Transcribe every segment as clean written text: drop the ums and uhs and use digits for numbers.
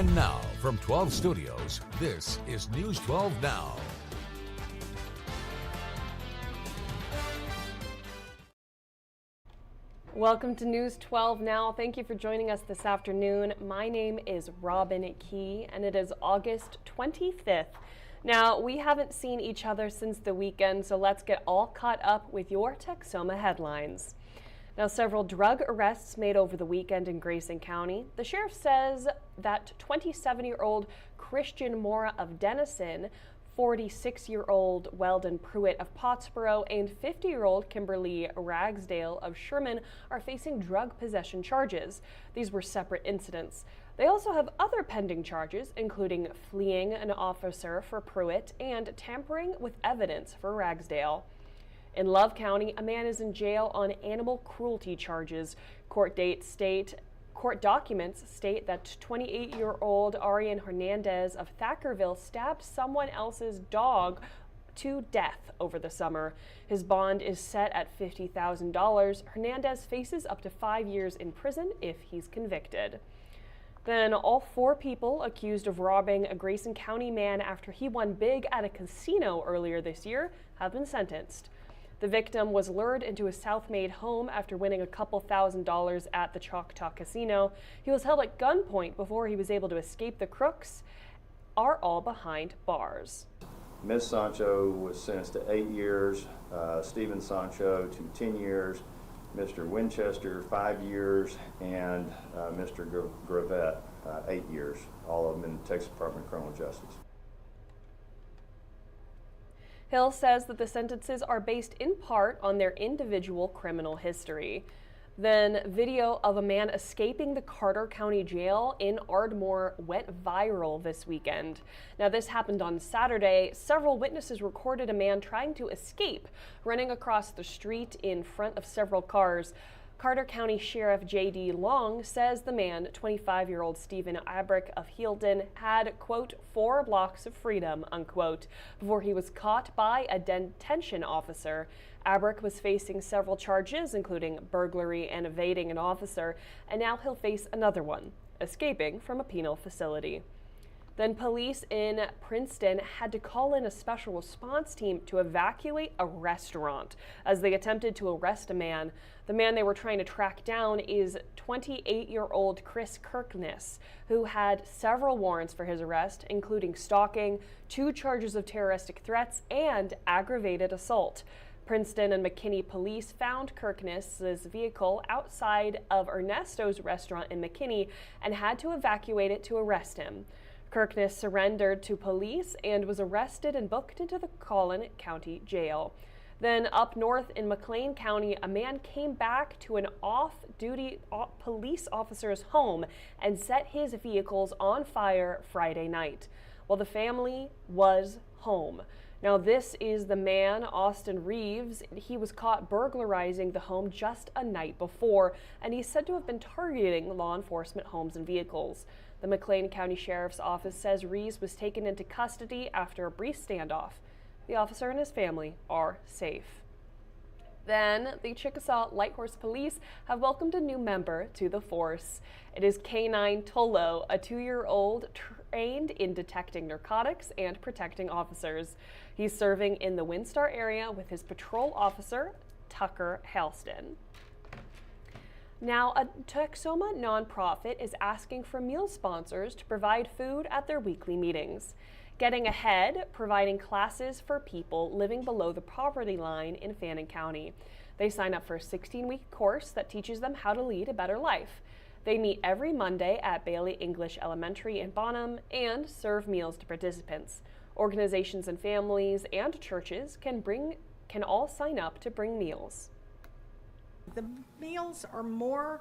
And now, from 12 Studios, this is News 12 Now. Welcome to News 12 Now. Thank you for joining us this afternoon. My name is Robin Key, and it is August 25th. Now, we haven't seen each other since the weekend, so let's get all caught up with your Texoma headlines. Now, several drug arrests made over the weekend in Grayson County. The sheriff says that 27-year-old Christian Mora of Denison, 46-year-old Weldon Pruitt of Pottsboro, and 50-year-old Kimberly Ragsdale of Sherman are facing drug possession charges. These were separate incidents. They also have other pending charges, including fleeing an officer for Pruitt and tampering with evidence for Ragsdale. In Love County, a man is in jail on animal cruelty charges. Court documents state that 28-year-old Arian Hernandez of Thackerville stabbed someone else's dog to death over the summer. His bond is set at $50,000. Hernandez faces up to 5 years in prison if he's convicted. Then all 4 people accused of robbing a Grayson County man after he won big at a casino earlier this year have been sentenced. The victim was lured into a South-Made home after winning a couple $1,000s at the Choctaw Casino. He was held at gunpoint before he was able to escape. The crooks are all behind bars. Ms. Sancho was sentenced to 8 years, Stephen Sancho to 10 years, Mr. Winchester 5 years, and Mr. Gravette 8 years, all of them in the Texas Department of Criminal Justice. Hill says that the sentences are based in part on their individual criminal history. Then video of a man escaping the Carter County Jail in Ardmore went viral this weekend. Now, this happened on Saturday. Several witnesses recorded a man trying to escape, running across the street in front of several cars. Carter County Sheriff J.D. Long says the man, 25-year-old Stephen Abrick of Healdon, had, quote, 4 blocks of freedom, unquote, before he was caught by a detention officer. Abrick was facing several charges, including burglary and evading an officer, and now he'll face another one, escaping from a penal facility. Then police in Princeton had to call in a special response team to evacuate a restaurant as they attempted to arrest a man. The man they were trying to track down is 28-year-old Chris Kirkness, who had several warrants for his arrest, including stalking, 2 charges of terroristic threats, and aggravated assault. Princeton and McKinney police found Kirkness's vehicle outside of Ernesto's restaurant in McKinney and had to evacuate it to arrest him. Kirkness surrendered to police and was arrested and booked into the Collin County Jail. Then up north in McLean County, a man came back to an off-duty police officer's home and set his vehicles on fire Friday night while the family was home. Now, this is the man, Austin Reeves. He was caught burglarizing the home just a night before, and he's said to have been targeting law enforcement homes and vehicles. The McLean County Sheriff's Office says Reeves was taken into custody after a brief standoff. The officer and his family are safe. Then, the Chickasaw Light Horse Police have welcomed a new member to the force. It is K9 Tolo, a 2-year-old trained in detecting narcotics and protecting officers. He's serving in the Windstar area with his patrol officer, Tucker Halston. Now, a Texoma nonprofit is asking for meal sponsors to provide food at their weekly meetings. Getting Ahead, providing classes for people living below the poverty line in Fannin County. They sign up for a 16-week course that teaches them how to lead a better life. They meet every Monday at Bailey English Elementary in Bonham and serve meals to participants. Organizations and families and churches can all sign up to bring meals. The meals are more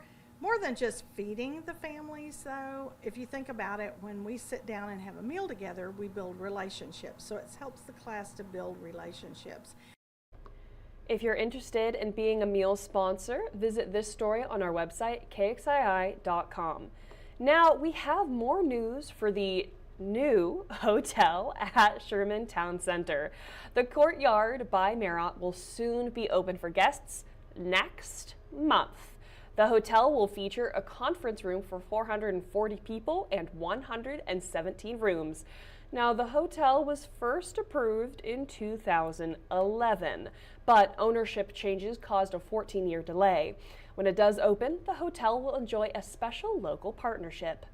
than just feeding the families, though. If you think about it, when we sit down and have a meal together, we build relationships. So it helps the class to build relationships. If you're interested in being a meal sponsor, visit this story on our website, KXII.com. Now, we have more news for the new hotel at Sherman Town Center. The Courtyard by Marriott will soon be open for guests next month. The hotel will feature a conference room for 440 people and 117 rooms. Now, the hotel was first approved in 2011, but ownership changes caused a 14-year delay. When it does open, the hotel will enjoy a special local partnership.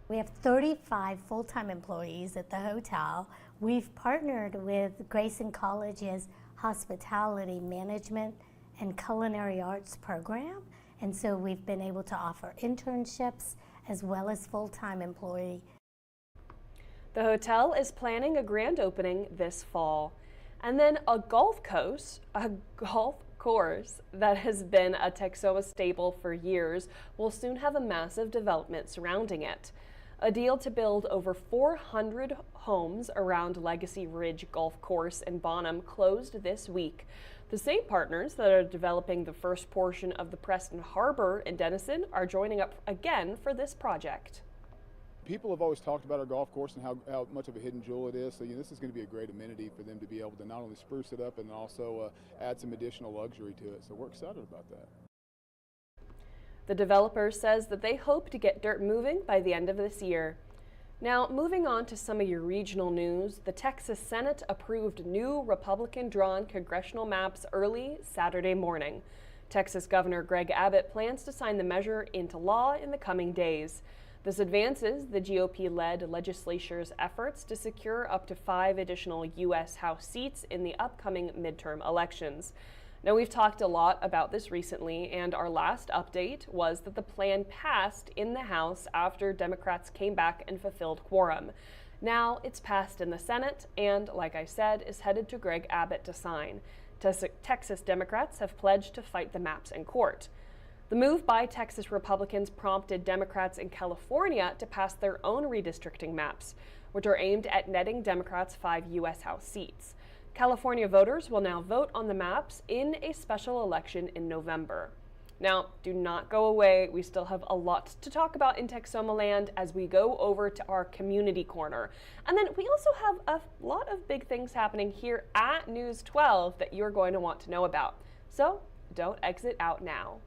We have 35 full-time employees at the hotel. We've partnered with Grayson College's Hospitality Management and Culinary Arts program, and so we've been able to offer internships as well as full-time employee. The hotel is planning a grand opening this fall. And then a golf course that has been a Texoma staple for years will soon have a massive development surrounding it. A deal to build over 400 homes around Legacy Ridge Golf Course in Bonham closed this week. The same partners that are developing the first portion of the Preston Harbor in Denison are joining up again for this project. People have always talked about our golf course and how much of a hidden jewel it is, so this is going to be a great amenity for them to be able to not only spruce it up and also add some additional luxury to it, so we're excited about that. The developer says that they hope to get dirt moving by the end of this year. Now, moving on to some of your regional news, the Texas Senate approved new Republican-drawn congressional maps early Saturday morning. Texas Governor Greg Abbott plans to sign the measure into law in the coming days. This advances the GOP-led legislature's efforts to secure up to 5 additional U.S. House seats in the upcoming midterm elections. Now, we've talked a lot about this recently, and our last update was that the plan passed in the House after Democrats came back and fulfilled quorum. Now it's passed in the Senate and, like I said, is headed to Greg Abbott to sign. Texas Democrats have pledged to fight the maps in court. The move by Texas Republicans prompted Democrats in California to pass their own redistricting maps, which are aimed at netting Democrats 5 U.S. House seats. California voters will now vote on the maps in a special election in November. Now, do not go away. We still have a lot to talk about in Texoma land as we go over to our community corner. And then we also have a lot of big things happening here at News 12 that you're going to want to know about. So don't exit out now.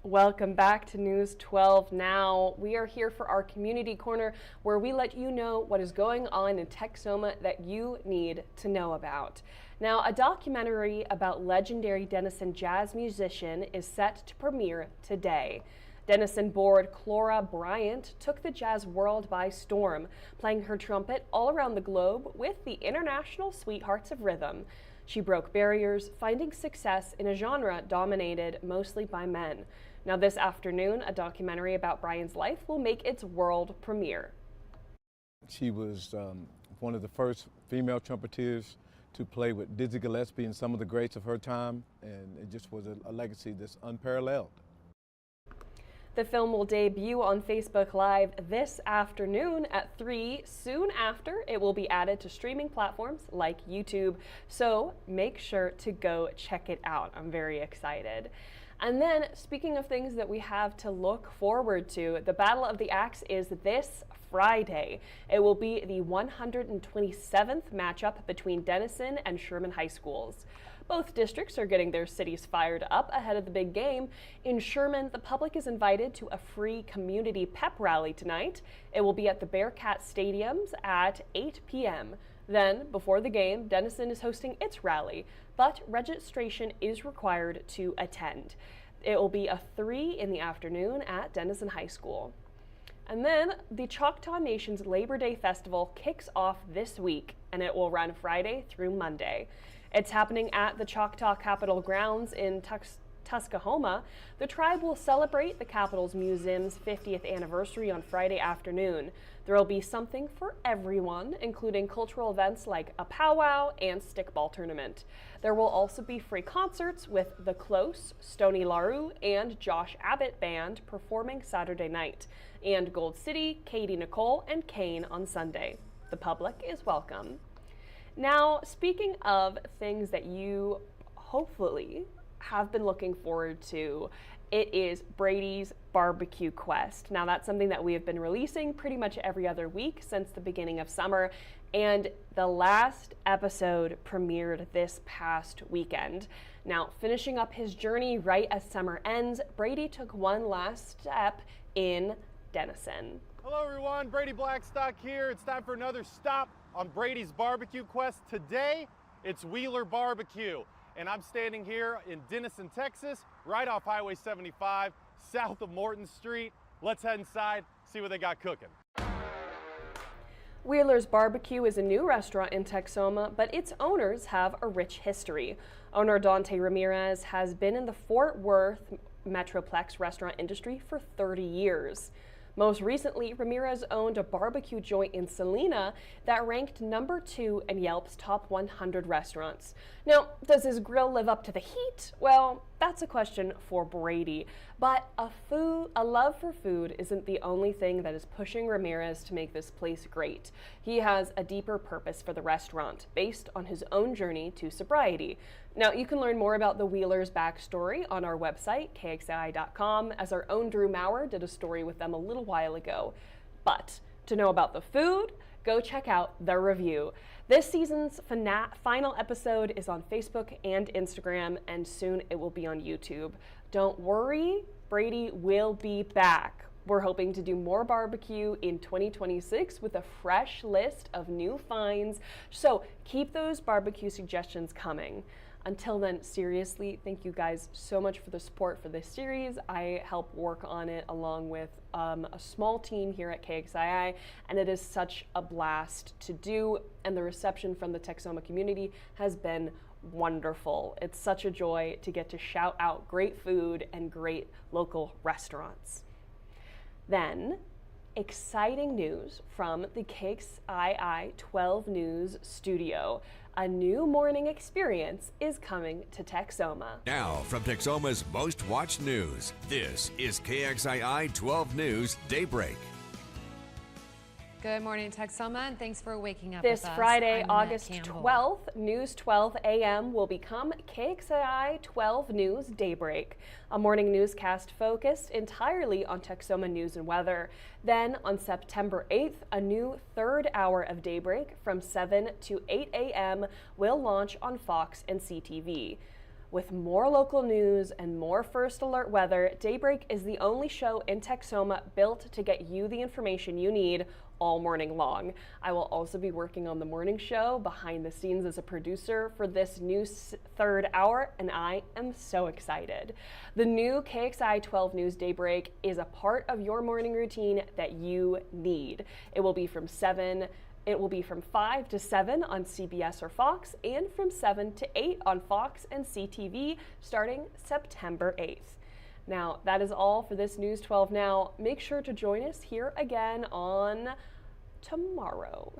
Welcome back to News 12 Now. We are here for our community corner where we let you know what is going on in Texoma that you need to know about. Now, a documentary about legendary Denison jazz musician is set to premiere today. Denison-born Clora Bryant took the jazz world by storm, playing her trumpet all around the globe with the International Sweethearts of Rhythm. She broke barriers, finding success in a genre dominated mostly by men. Now this afternoon, a documentary about Bryant's life will make its world premiere. She was one of the first female trumpeters to play with Dizzy Gillespie and some of the greats of her time, and it just was a legacy that's unparalleled. The film will debut on Facebook Live this afternoon at 3. Soon after, it will be added to streaming platforms like YouTube, so make sure to go check it out. I'm very excited. And then, speaking of things that we have to look forward to, the Battle of the Axe is this Friday. It will be the 127th matchup between Denison and Sherman High Schools. Both districts are getting their cities fired up ahead of the big game. In Sherman, the public is invited to a free community pep rally tonight. It will be at the Bearcat Stadiums at 8 p.m. Then, before the game, Denison is hosting its rally, but registration is required to attend. It will be a 3 in the afternoon at Denison High School. And then the Choctaw Nation's Labor Day Festival kicks off this week, and it will run Friday through Monday. It's happening at the Choctaw Capitol grounds in Texoma. The tribe will celebrate the Capitol's museum's 50th anniversary on Friday afternoon. There will be something for everyone, including cultural events like a powwow and stickball tournament. There will also be free concerts with The Close, Stony Larue, and Josh Abbott Band performing Saturday night, and Gold City, Katie Nicole, and Kane on Sunday. The public is welcome. Now, speaking of things that you hopefully have been looking forward to, it is Brady's Barbecue Quest. Now, that's something that we have been releasing pretty much every other week since the beginning of summer, and the last episode premiered this past weekend. Now, finishing up his journey right as summer ends, Brady took one last step in Denison. Hello everyone, Brady Blackstock here. It's time for another stop on Brady's Barbecue Quest. Today, it's Wheeler Barbecue. And I'm standing here in Denison, Texas, right off Highway 75, south of Morton Street. Let's head inside, see what they got cooking. Wheeler's Barbecue is a new restaurant in Texoma, but its owners have a rich history. Owner Dante Ramirez has been in the Fort Worth Metroplex restaurant industry for 30 years. Most recently, Ramirez owned a barbecue joint in Salina that ranked #2 in Yelp's top 100 restaurants. Now, does his grill live up to the heat? Well, that's a question for Brady. But a love for food isn't the only thing that is pushing Ramirez to make this place great. He has a deeper purpose for the restaurant, based on his own journey to sobriety. Now, you can learn more about the Wheelers' backstory on our website, KXII.com, as our own Drew Maurer did a story with them a little while ago. But to know about the food, go check out The Review. This season's final episode is on Facebook and Instagram, and soon it will be on YouTube. Don't worry, Brady will be back. We're hoping to do more barbecue in 2026 with a fresh list of new finds, so keep those barbecue suggestions coming. Until then, seriously, thank you guys so much for the support for this series. I help work on it along with a small team here at KXII, and it is such a blast to do, and the reception from the Texoma community has been wonderful. It's such a joy to get to shout out great food and great local restaurants. Then, exciting news from the KXII 12 News studio. A new morning experience is coming to Texoma. Now, from Texoma's most watched news, this is KXII 12 News Daybreak. Good morning, Texoma, and thanks for waking up This with us. Friday, I'm August Annette Campbell. 12th, News 12 a.m. will become KXII 12 News Daybreak, a morning newscast focused entirely on Texoma news and weather. Then, on September 8th, a new third hour of Daybreak from 7 to 8 a.m. will launch on Fox and CTV. With more local news and more first alert weather, Daybreak is the only show in Texoma built to get you the information you need all morning long. I will also be working on the morning show behind the scenes as a producer for this new third hour, and I am so excited. The new KXII 12 News Daybreak is a part of your morning routine that you need. It will be from 5 to 7 on CBS or Fox, and from 7 to 8 on Fox and CTV starting September 8th. Now, that is all for this News 12 Now. Make sure to join us here again on tomorrow,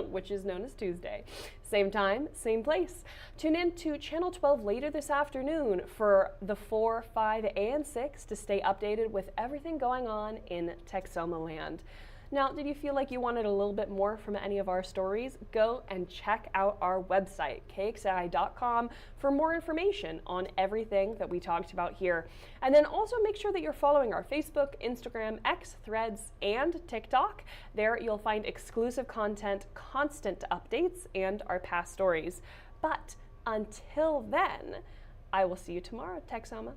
which is known as Tuesday. Same time, same place. Tune in to Channel 12 later this afternoon for the 4, 5, and 6 to stay updated with everything going on in Texoma land. Now, did you feel like you wanted a little bit more from any of our stories? Go and check out our website, KXII.com, for more information on everything that we talked about here. And then also make sure that you're following our Facebook, Instagram, X, Threads, and TikTok. There you'll find exclusive content, constant updates, and our past stories. But until then, I will see you tomorrow, Texoma.